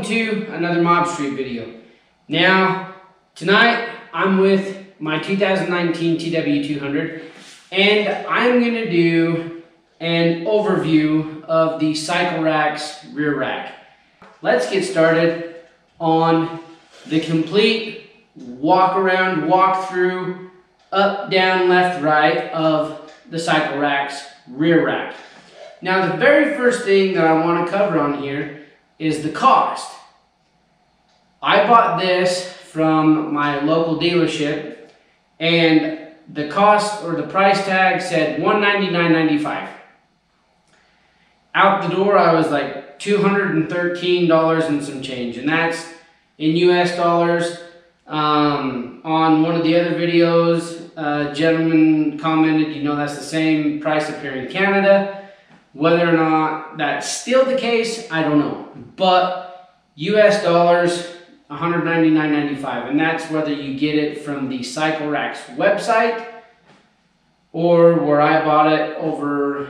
to another Mob Street video. Now, tonight I'm with my 2019 TW200 and I'm going to do an overview of the Cycleracks Rear Rack. Let's get started on the complete walk around, walk through, up, down, left, right of the Cycleracks Rear Rack. Now the very first thing that I want to cover on here is the cost. I bought this from my local dealership and the cost or the price tag said $199.95. Out the door I was like $213 and some change, and that's in US dollars. On one of the other videos, a gentleman commented, you know, that's the same price up here in Canada. Whether or not that's still the case, I don't know. But US dollars, $199.95, and that's whether you get it from the Cycleracks website or where I bought it over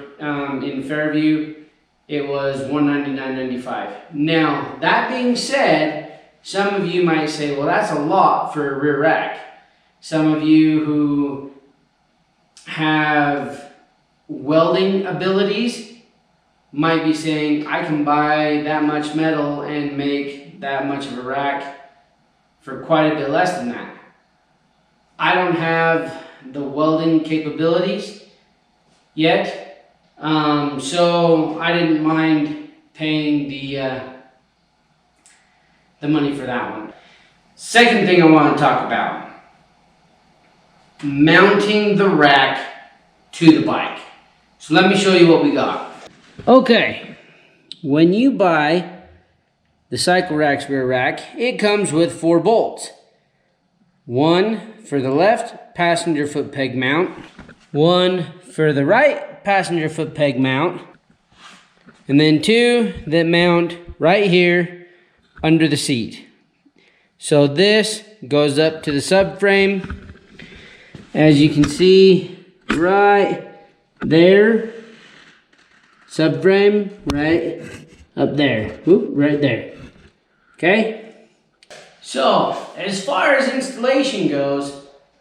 in Fairview, it was $199.95. Now, that being said, some of you might say, well, that's a lot for a rear rack. Some of you who have welding abilities might be saying, I can buy that much metal and make that much of a rack for quite a bit less than that. I don't have the welding capabilities yet, so I didn't mind paying the money for that one. Second thing I want to talk about, mounting the rack to the bike. So let me show you what we got. Okay, when you buy the Cycleracks Rear Rack, it comes with 4 bolts. One for the left passenger foot peg mount, one for the right passenger foot peg mount, and then 2 that mount right here under the seat. So this goes up to the subframe, as you can see right there. Subframe right up there. Oop, right there. Okay? So, as far as installation goes,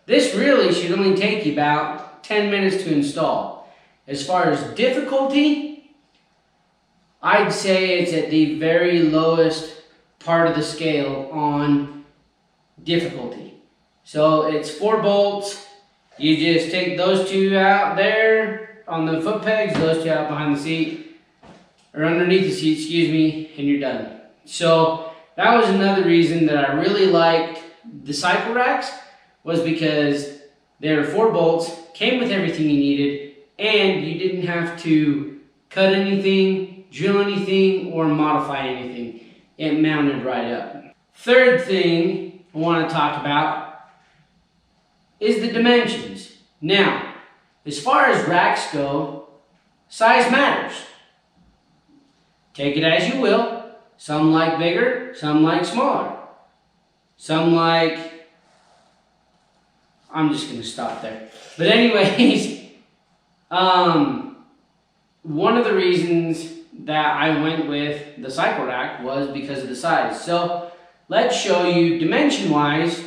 this really should only take you about 10 minutes to install. As far as difficulty, I'd say it's at the very lowest part of the scale on difficulty. So, it's 4 bolts. You just take those 2 out there on the foot pegs, those 2 out behind the seat, or underneath the seat, excuse me, and you're done. So that was another reason that I really liked the Cycleracks, was because there were 4 bolts, came with everything you needed, and you didn't have to cut anything, drill anything, or modify anything. It mounted right up. Third thing I want to talk about is the dimensions. Now, as far as racks go, size matters. Take it as you will. Some like bigger, some like smaller. Some like... I'm just going to stop there. But anyways, one of the reasons that I went with the Cyclerack was because of the size. So let's show you dimension-wise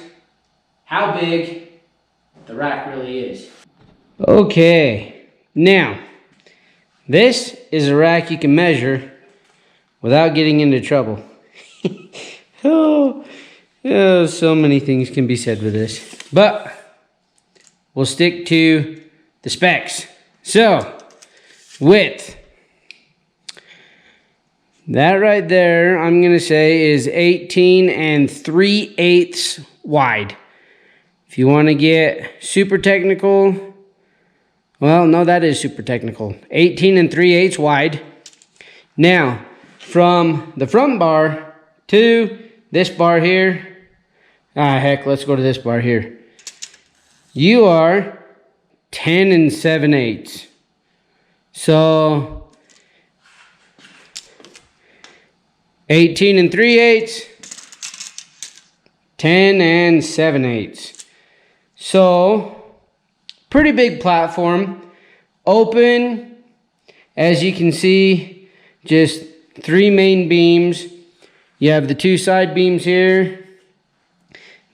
how big the rack really is. Okay, now, this is a rack you can measure without getting into trouble. Oh, so many things can be said with this. But we'll stick to the specs. So, width. That right there, I'm going to say, is 18 3/8 wide. If you want to get super technical... Well, no, that is super technical. 18 3/8 wide. Now, from the front bar to this bar here, heck, let's go to this bar here. You are 10 7/8. So, 18 3/8, 10 7/8. So, pretty big platform, open, as you can see, just 3 main beams, You have the two side beams here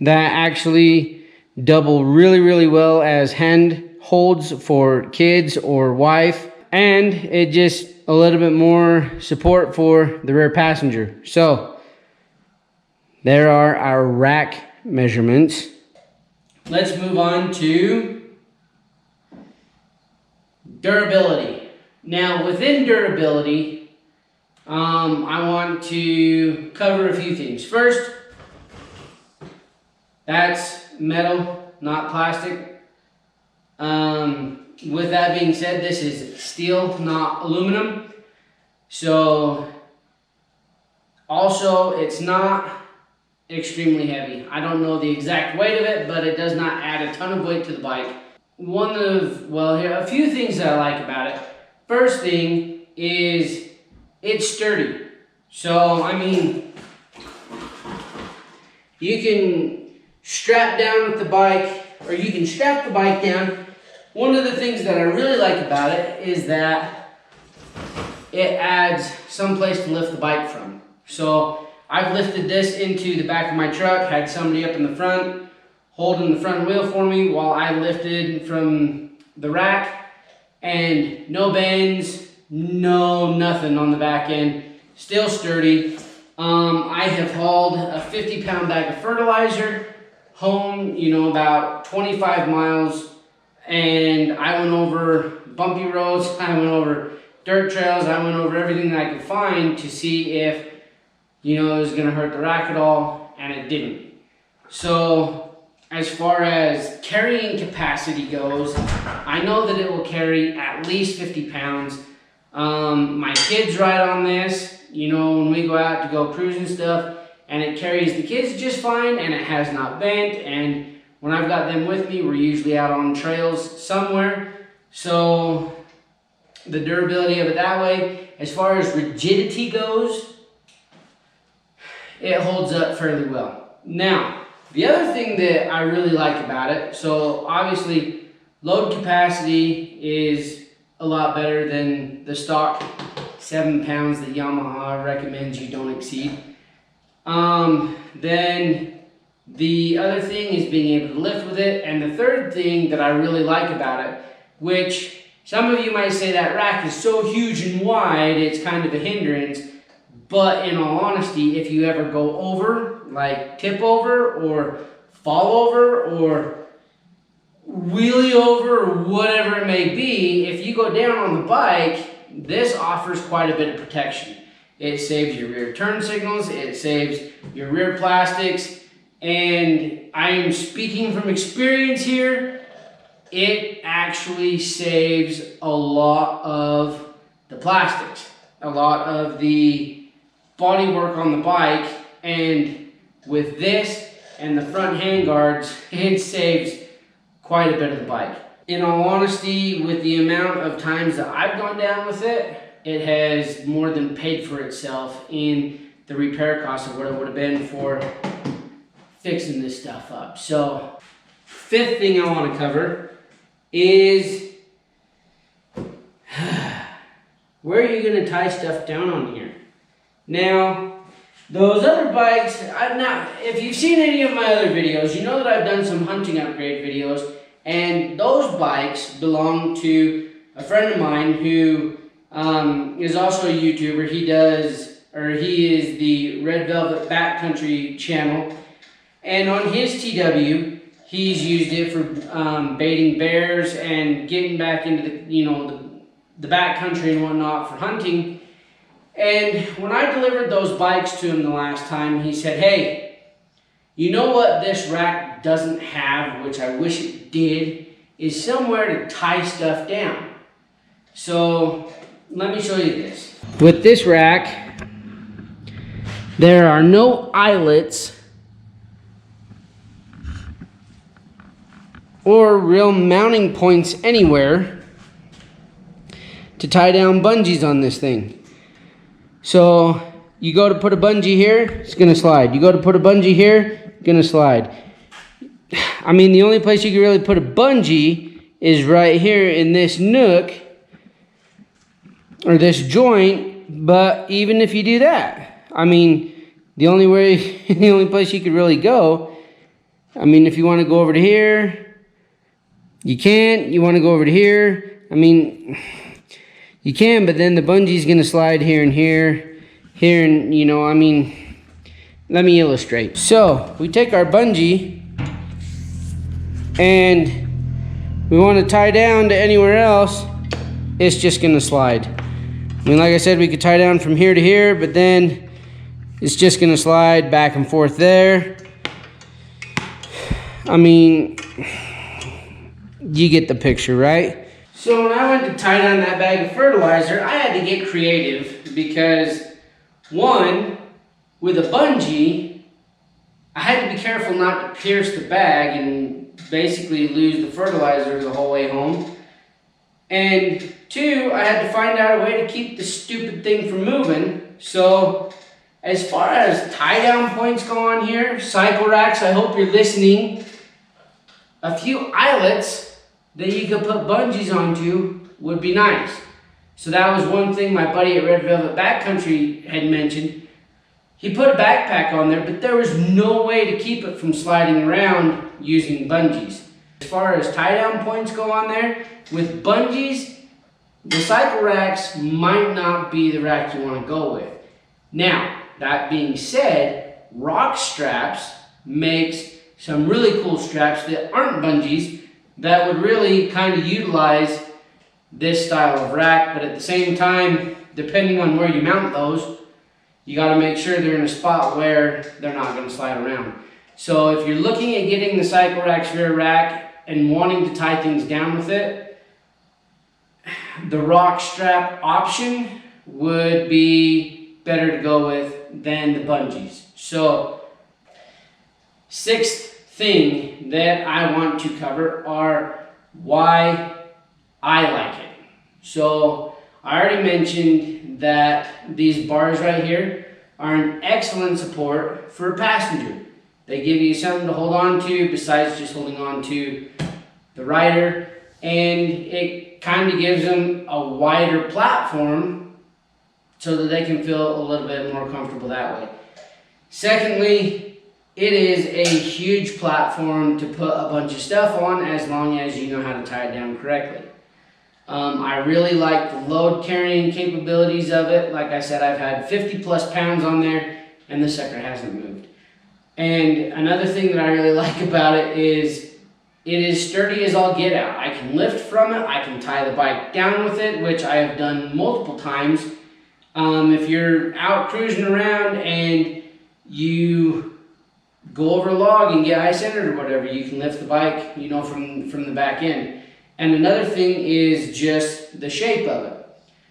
that actually double really, really well as hand holds for kids or wife. And it just a little bit more support for the rear passenger. So there are our rack measurements. Let's move on to durability. Now within durability, I want to cover a few things. First, that's metal, not plastic. With that being said, this is steel, not aluminum. So also it's not extremely heavy. I don't know the exact weight of it, but it does not add a ton of weight to the bike. A few things that I like about it. First thing is it's sturdy. So, I mean, you can strap down with the bike, or you can strap the bike down. One of the things that I really like about it is that it adds some place to lift the bike from. So I've lifted this into the back of my truck, had somebody up in the front holding the front wheel for me while I lifted from the rack, and no bends, no nothing on the back end, still sturdy. I have hauled a 50-pound bag of fertilizer home, about 25 miles, and I went over bumpy roads, I went over dirt trails, I went over everything that I could find to see if, it was going to hurt the rack at all, and it didn't. So, as far as carrying capacity goes, I know that it will carry at least 50 pounds. My kids ride on this, when we go out to go cruise and stuff, and it carries the kids just fine, and it has not bent, and when I've got them with me, we're usually out on trails somewhere. So, the durability of it that way. As far as rigidity goes, it holds up fairly well. Now, the other thing that I really like about it, so obviously load capacity is a lot better than the stock 7 pounds that Yamaha recommends you don't exceed. Then the other thing is being able to lift with it. And the third thing that I really like about it, which some of you might say that rack is so huge and wide, it's kind of a hindrance. But in all honesty, if you ever go over, like tip over or fall over or wheelie over or whatever it may be, if you go down on the bike, this offers quite a bit of protection. It saves your rear turn signals, it saves your rear plastics, and I am speaking from experience here, it actually saves a lot of the plastics, a lot of the bodywork on the bike, and with this and the front handguards, it saves quite a bit of the bike. In all honesty, with the amount of times that I've gone down with it, it has more than paid for itself in the repair cost of what it would have been for fixing this stuff up. So, fifth thing I want to cover is where are you going to tie stuff down on here? Now, those other bikes, if you've seen any of my other videos, you know that I've done some hunting upgrade videos, and those bikes belong to a friend of mine who is also a YouTuber. He is the Red Velvet Backcountry channel, and on his TW, he's used it for baiting bears and getting back into the backcountry and whatnot for hunting. And when I delivered those bikes to him the last time, he said, hey, you know what this rack doesn't have, which I wish it did, is somewhere to tie stuff down. So let me show you this. With this rack, there are no eyelets or real mounting points anywhere to tie down bungees on this thing. So you go to put a bungee here, it's going to slide. You go to put a bungee here, it's going to slide. I mean, the only place you can really put a bungee is right here in this nook or this joint. But even if you do that, I mean, the only way, the only place you could really go, I mean, if you want to go over to here, you can't. You want to go over to here, I mean, you can, but then the bungee's going to slide here and here, and, you know, I mean, let me illustrate. So, we take our bungee, and we want to tie down to anywhere else, it's just going to slide. I mean, like I said, we could tie down from here to here, but then it's just going to slide back and forth there. I mean, you get the picture, right? So when I went to tie down that bag of fertilizer, I had to get creative because, one, with a bungee, I had to be careful not to pierce the bag and basically lose the fertilizer the whole way home. And two, I had to find out a way to keep the stupid thing from moving. So as far as tie down points go on here, Cycleracks, I hope you're listening. A few eyelets that you could put bungees onto would be nice. So that was one thing my buddy at Red Velvet Backcountry had mentioned. He put a backpack on there, but there was no way to keep it from sliding around using bungees. As far as tie down points go on there, with bungees, the Cycleracks might not be the rack you want to go with. Now, that being said, Rock Straps makes some really cool straps that aren't bungees that would really kind of utilize this style of rack, but at the same time, depending on where you mount those, you got to make sure they're in a spot where they're not going to slide around. So if you're looking at getting the Cycleracks Rear Rack and wanting to tie things down with it, the Rock Strap option would be better to go with than the bungees. So, sixth thing that I want to cover are why I like it. So, I already mentioned that these bars right here are an excellent support for a passenger. They give you something to hold on to besides just holding on to the rider, and it kind of gives them a wider platform so that they can feel a little bit more comfortable that way. Secondly, it is a huge platform to put a bunch of stuff on as long as you know how to tie it down correctly. I really like the load carrying capabilities of it. Like I said, I've had 50 plus pounds on there and the sucker hasn't moved. And another thing that I really like about it is sturdy as all get out. I can lift from it, I can tie the bike down with it, which I have done multiple times. If you're out cruising around and you go over a log and get eye-centered or whatever, you can lift the bike, you know, from the back end. And another thing is just the shape of it.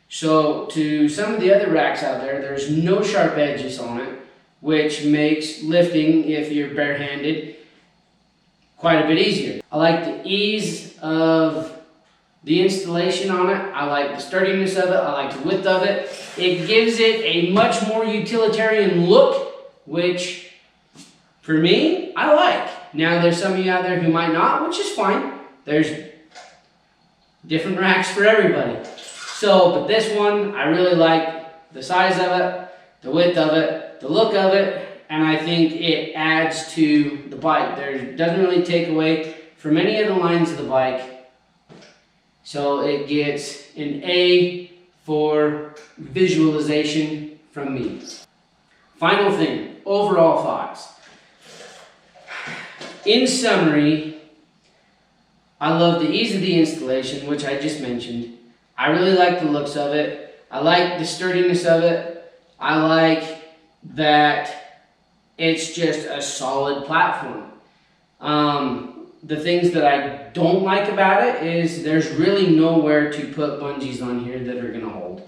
So to some of the other racks out there, there's no sharp edges on it, which makes lifting, if you're barehanded, quite a bit easier. I like the ease of the installation on it. I like the sturdiness of it. I like the width of it. It gives it a much more utilitarian look, which for me, I like. Now there's some of you out there who might not, which is fine. There's different racks for everybody. So, but this one, I really like the size of it, the width of it, the look of it, and I think it adds to the bike. It doesn't really take away from any of the lines of the bike. So it gets an A for visualization from me. Final thing, overall thoughts. In summary, I love the ease of the installation, which I just mentioned. I really like the looks of it. I like the sturdiness of it. I like that it's just a solid platform. The things that I don't like about it is there's really nowhere to put bungees on here that are going to hold.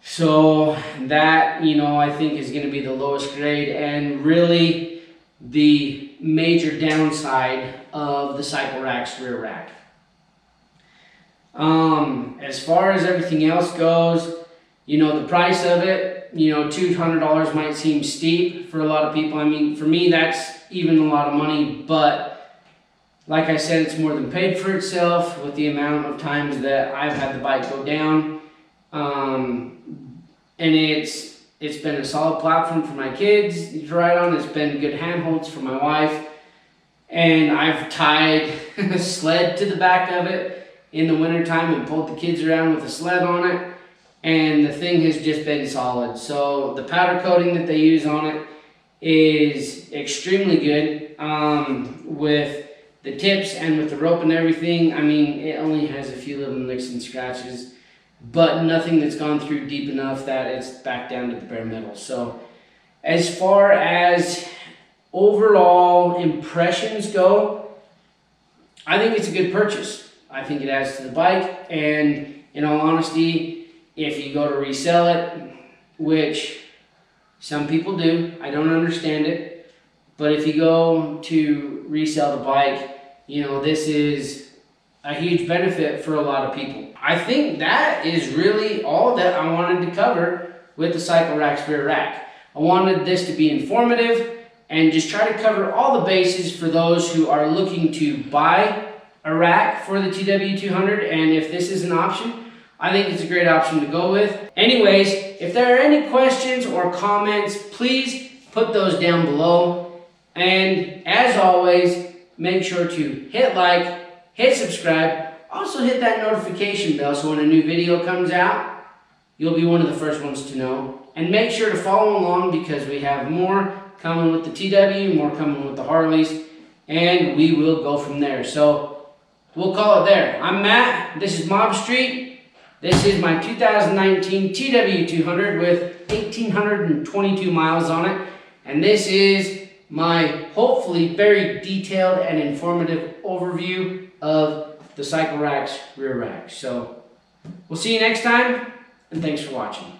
So that, you know, I think is going to be the lowest grade and really the major downside of the Cycleracks Rear Rack. As far as everything else goes, you know, the price of it, you know, $200 might seem steep for a lot of people. I mean, for me, that's even a lot of money, but like I said, it's more than paid for itself with the amount of times that I've had the bike go down. And it's It's been a solid platform for my kids to ride on. It's been good handholds for my wife. And I've tied a sled to the back of it in the wintertime and pulled the kids around with a sled on it. And the thing has just been solid. So the powder coating that they use on it is extremely good. With the tips and with the rope and everything, I mean, it only has a few little nicks and scratches, but nothing that's gone through deep enough that it's back down to the bare metal. So as far as overall impressions go, I think it's a good purchase. I think it adds to the bike, and in all honesty, if you go to resell it, which some people do, I don't understand it, but if you go to resell the bike, you know, this is a huge benefit for a lot of people. I think that is really all that I wanted to cover with the Cycleracks Rear Rack. I wanted this to be informative and just try to cover all the bases for those who are looking to buy a rack for the TW200, and if this is an option, I think it's a great option to go with. Anyways, if there are any questions or comments, please put those down below. And as always, make sure to hit like, hit subscribe, also hit that notification bell so when a new video comes out, you'll be one of the first ones to know. And make sure to follow along because we have more coming with the TW, more coming with the Harleys, and we will go from there. So we'll call it there. I'm Matt, this is Mob Street. This is my 2019 TW200 with 1,822 miles on it. And this is my hopefully very detailed and informative overview of the Cycleracks Rear Rack. So we'll see you next time, and thanks for watching.